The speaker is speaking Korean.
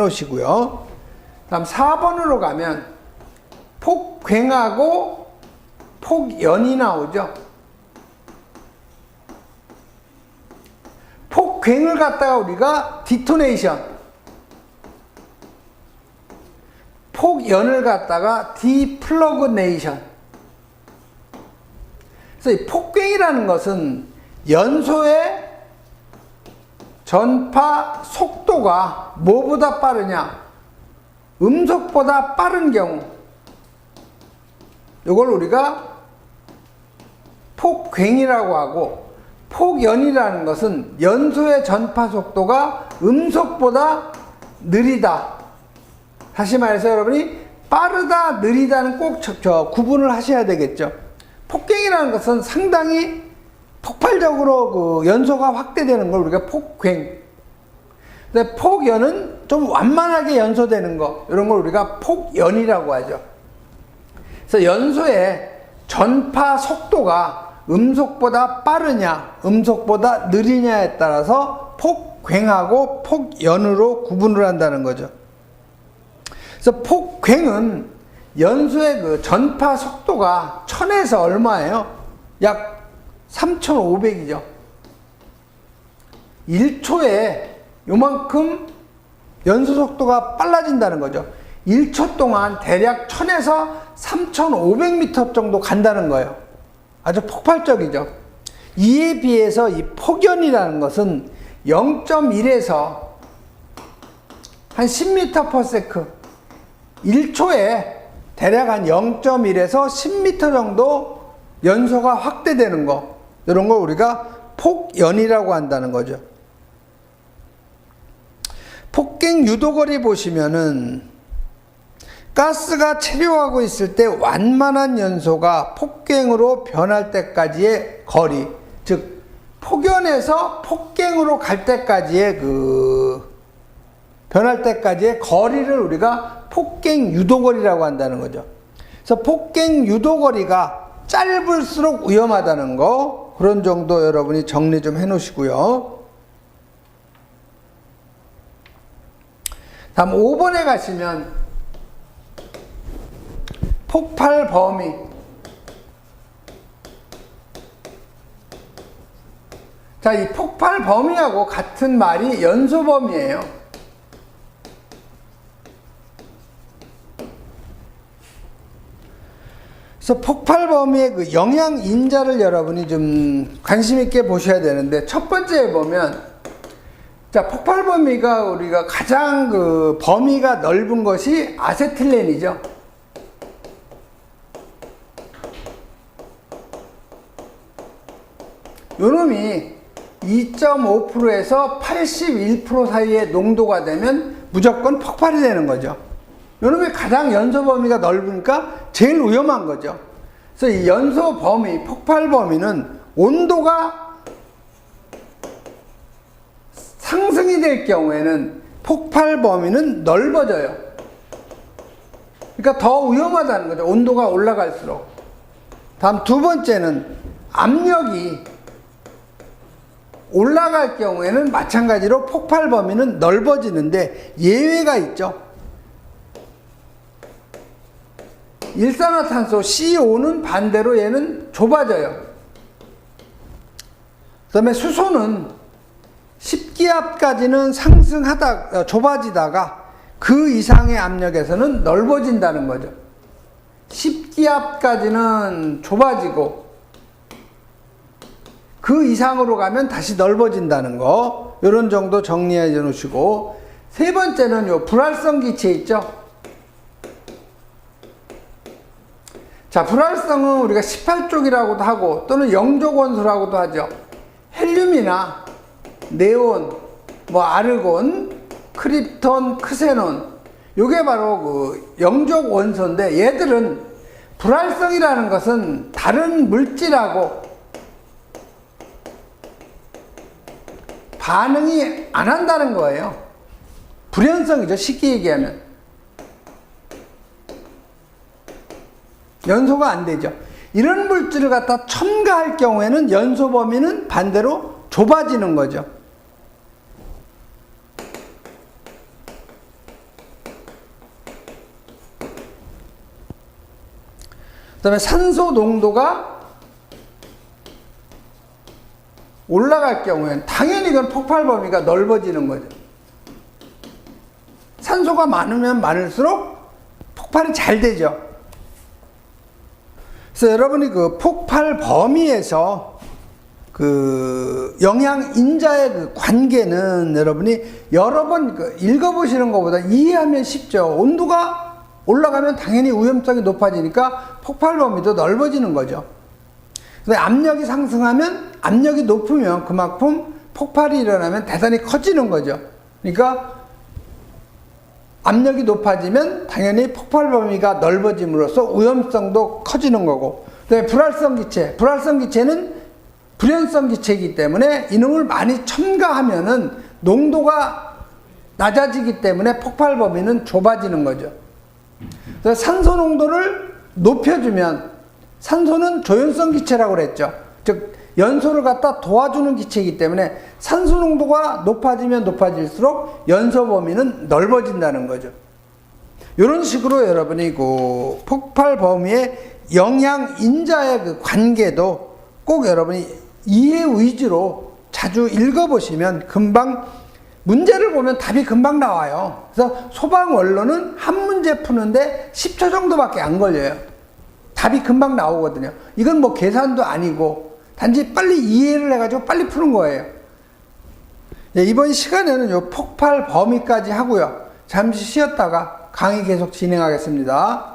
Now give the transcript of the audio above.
놓으시고요. 다음 4번으로 가면 폭괭하고 폭연이 나오죠. 폭괭을 갖다가 우리가 디토네이션, 폭연을 갖다가 디플러그네이션. 그래서 이 폭괭이라는 것은 연소의 전파 속도가 뭐보다 빠르냐? 음속보다 빠른 경우, 이걸 우리가 폭괭이라고 하고, 폭연이라는 것은 연소의 전파 속도가 음속보다 느리다. 다시 말해서 여러분이 빠르다, 느리다는 꼭 구분을 하셔야 되겠죠. 폭괭이라는 것은 상당히 폭발적으로 그 연소가 확대되는 걸 우리가 폭괭. 근데 폭연은 좀 완만하게 연소되는 거, 이런 걸 우리가 폭연이라고 하죠. 그래서 연소의 전파 속도가 음속보다 빠르냐, 음속보다 느리냐에 따라서 폭괭하고 폭연으로 구분을 한다는 거죠. 그래서 폭괭은 연소의 그 전파 속도가 1000에서 얼마예요? 약 3500이죠. 1초에 요만큼 연소 속도가 빨라진다는 거죠. 1초 동안 대략 1000에서 3500m 정도 간다는 거예요. 아주 폭발적이죠. 이에 비해서 이 폭연이라는 것은 0.1에서 한 10m/s, 1초에 대략 한 0.1에서 10m 정도 연소가 확대되는 거, 이런 걸 우리가 폭연이라고 한다는 거죠. 폭괭 유도거리 보시면은 가스가 체류하고 있을 때 완만한 연소가 폭괭으로 변할 때까지의 거리, 즉 폭연에서 폭괭으로 갈 때까지의 변할 때까지의 거리를 우리가 폭괭 유도거리라고 한다는 거죠. 그래서 폭괭 유도거리가 짧을수록 위험하다는 거, 그런 정도 여러분이 정리 좀 해 놓으시고요. 다음 5번에 가시면 폭발 범위. 자, 이 폭발 범위하고 같은 말이 연소 범위예요. 그래서 폭발 범위의 그 영향 인자를 여러분이 좀 관심 있게 보셔야 되는데, 첫 번째에 보면, 자, 폭발 범위가 우리가 가장 그 범위가 넓은 것이 아세틸렌이죠. 요놈이 2.5%에서 81% 사이의 농도가 되면 무조건 폭발이 되는 거죠. 요놈이 가장 연소 범위가 넓으니까 제일 위험한 거죠. 그래서 이 연소 범위, 폭발 범위는 온도가 상승이 될 경우에는 폭발 범위는 넓어져요. 그러니까 더 위험하다는 거죠. 온도가 올라갈수록. 다음 두 번째는 압력이 올라갈 경우에는 마찬가지로 폭발 범위는 넓어지는데 예외가 있죠. 일산화탄소 CO2는 반대로 얘는 좁아져요. 그 다음에 수소는 10기압까지는 좁아지다가 그 이상의 압력에서는 넓어진다는 거죠. 10기압까지는 좁아지고 그 이상으로 가면 다시 넓어진다는 거, 이런 정도 정리해 놓으시고, 세 번째는 요 불활성 기체 있죠. 자, 불활성은 우리가 18족이라고도 하고 또는 영족 원소라고도 하죠. 헬륨이나 네온, 아르곤, 크립톤, 크세논, 요게 바로 그 영족 원소인데, 얘들은 불활성이라는 것은 다른 물질하고 반응이 안 한다는 거예요. 불연성이죠, 쉽게 얘기하면. 연소가 안 되죠. 이런 물질을 갖다 첨가할 경우에는 연소 범위는 반대로 좁아지는 거죠. 그다음에 산소 농도가 올라갈 경우에는 당연히 이건 폭발 범위가 넓어지는 거죠. 산소가 많으면 많을수록 폭발이 잘 되죠. 그래서 여러분이 그 폭발 범위에서 그 영양 인자의 그 관계는 여러분이 여러 번 읽어보시는 것보다 이해하면 쉽죠. 온도가 올라가면 당연히 위험성이 높아지니까 폭발 범위도 넓어지는 거죠. 근데 압력이 상승하면, 압력이 높으면 그만큼 폭발이 일어나면 대단히 커지는 거죠. 그러니까 압력이 높아지면 당연히 폭발 범위가 넓어짐으로써 위험성도 커지는 거고, 그다음에 불활성 기체, 불활성 기체는 불연성 기체이기 때문에 이놈을 많이 첨가하면은 농도가 낮아지기 때문에 폭발 범위는 좁아지는 거죠. 그래서 산소 농도를 높여주면, 산소는 조연성 기체라고 그랬죠. 즉 연소를 갖다 도와주는 기체이기 때문에 산소 농도가 높아지면 높아질수록 연소 범위는 넓어진다는 거죠. 이런 식으로 여러분이 그 폭발 범위의 영양 인자의 그 관계도 꼭 여러분이 이해 위주로 자주 읽어보시면 금방 문제를 보면 답이 금방 나와요. 그래서 소방 원로는 한 문제 푸는데 10초 정도밖에 안 걸려요. 답이 금방 나오거든요. 이건 뭐 계산도 아니고 단지 빨리 이해를 해가지고 빨리 푸는 거예요. 네, 이번 시간에는 요 폭발 범위까지 하고요. 잠시 쉬었다가 강의 계속 진행하겠습니다.